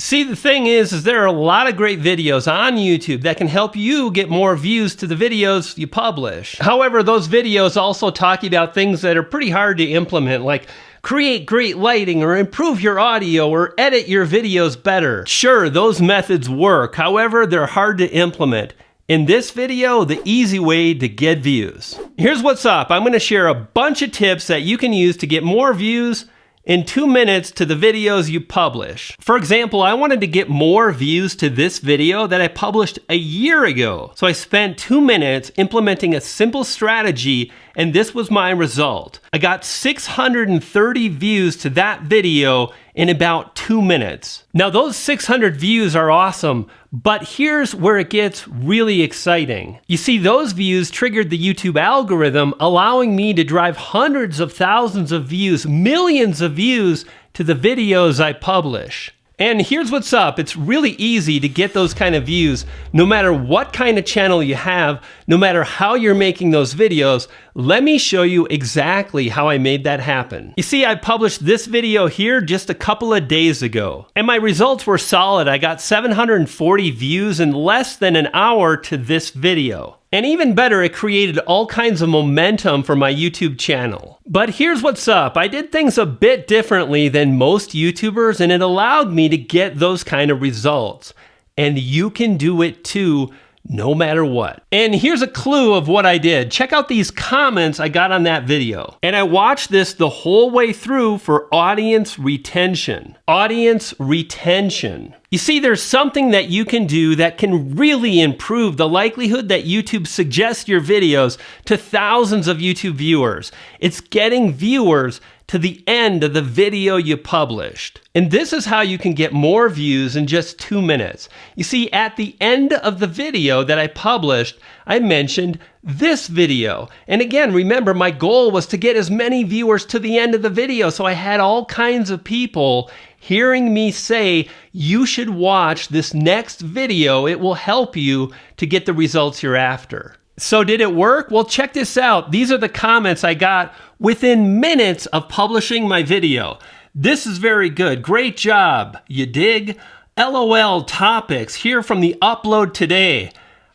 See, the thing is there are a lot of great videos on YouTube that can help you get more views to the videos you publish. However, those videos also talk about things that are pretty hard to implement, like create great lighting or improve your audio or edit your videos better. Sure, those methods work. However, they're hard to implement. In this video, the easy way to get views. Here's what's up. I'm going to share a bunch of tips that you can use to get more views in 2 minutes to the videos you publish. For example, I wanted to get more views to this video that I published a year ago. So I spent 2 minutes implementing a simple strategy, and this was my result. I got 630 views to that video in about 2 minutes. Now those 600 views are awesome, but here's where it gets really exciting. You see, those views triggered the YouTube algorithm, allowing me to drive hundreds of thousands of views, millions of views to the videos I publish. And here's what's up. It's really easy to get those kind of views, no matter what kind of channel you have, no matter how you're making those videos. Let me show you exactly how I made that happen. You see, I published this video here just a couple of days ago, and my results were solid. I got 740 views in less than an hour to this video. And even better, it created all kinds of momentum for my YouTube channel. But here's what's up. I did things a bit differently than most YouTubers, and it allowed me to get those kind of results. And you can do it too, no matter what. And here's a clue of what I did. Check out these comments I got on that video. And I watched this the whole way through for audience retention. Audience retention. You see, there's something that you can do that can really improve the likelihood that YouTube suggests your videos to thousands of YouTube viewers. It's getting viewers to the end of the video you published. And this is how you can get more views in just 2 minutes. You see, at the end of the video that I published, I mentioned this video. And again, remember, my goal was to get as many viewers to the end of the video. So I had all kinds of people hearing me say, you should watch this next video. It will help you to get the results you're after. So did it work? Well, check this out. These are the comments I got within minutes of publishing my video. This is very good. Great job. You dig? LOL topics here from the upload today.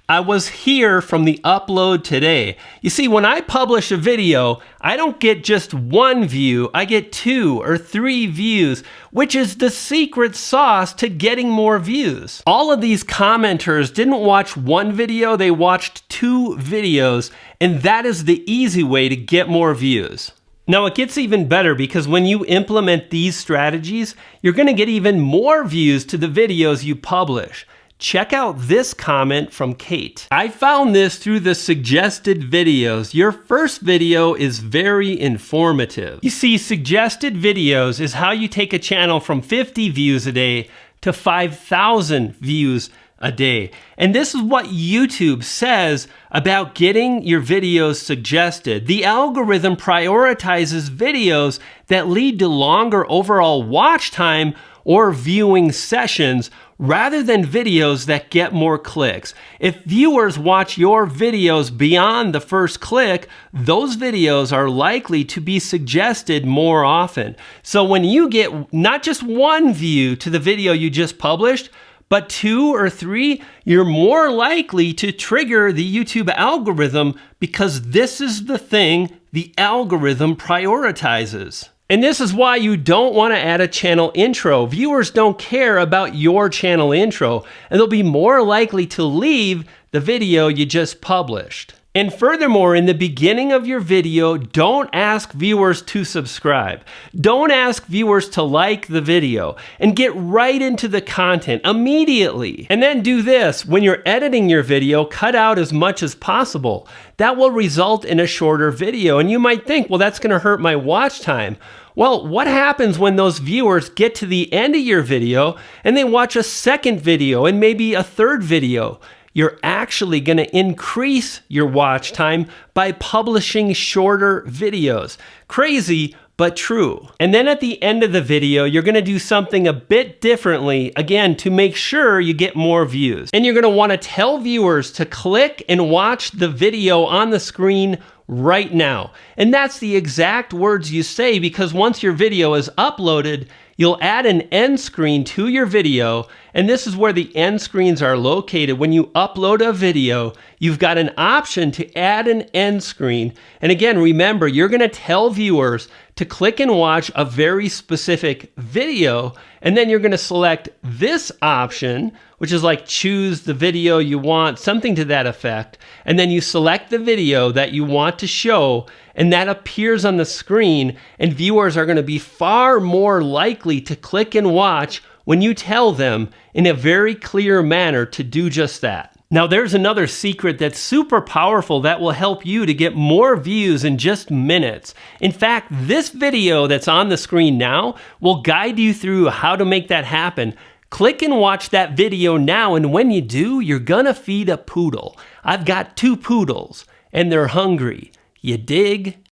I was here from the upload today. You see, when I publish a video, I don't get just 1 view, I get 2 or 3 views, which is the secret sauce to getting more views. All of these commenters didn't watch 1 video, they watched 2 videos, and that is the easy way to get more views. Now it gets even better because when you implement these strategies, you're gonna get even more views to the videos you publish. Check out this comment from Kate. I found this through the suggested videos. Your first video is very informative. You see, suggested videos is how you take a channel from 50 views a day to 5,000 views a day. And this is what YouTube says about getting your videos suggested. The algorithm prioritizes videos that lead to longer overall watch time or viewing sessions rather than videos that get more clicks. If viewers watch your videos beyond the first click, those videos are likely to be suggested more often. So when you get not just 1 view to the video you just published, but 2 or 3, you're more likely to trigger the YouTube algorithm because this is the thing the algorithm prioritizes. And this is why you don't want to add a channel intro. Viewers don't care about your channel intro, and they'll be more likely to leave the video you just published. And furthermore, in the beginning of your video, don't ask viewers to subscribe. Don't ask viewers to like the video, and get right into the content immediately. And then do this. When you're editing your video, cut out as much as possible. That will result in a shorter video. And you might think, well, that's going to hurt my watch time. Well, what happens when those viewers get to the end of your video and they watch a second video and maybe a third video? You're actually going to increase your watch time by publishing shorter videos. Crazy, but true. And then at the end of the video, you're going to do something a bit differently, again, to make sure you get more views. And you're going to want to tell viewers to click and watch the video on the screen right now. And that's the exact words you say, because once your video is uploaded, You'll add an end screen to your video, and this is where the end screens are located. When you upload a video, you've got an option to add an end screen. And again, remember, you're going to tell viewers to click and watch a very specific video, and then you're going to select this option, which is like choose the video you want, something to that effect. And then you select the video that you want to show, and that appears on the screen, and viewers are going to be far more likely to click and watch when you tell them in a very clear manner to do just that. Now, there's another secret that's super powerful that will help you to get more views in just minutes. In fact, this video that's on the screen now will guide you through how to make that happen. Click and watch that video now, and when you do, you're gonna feed a poodle. I've got 2 poodles, and they're hungry. You dig?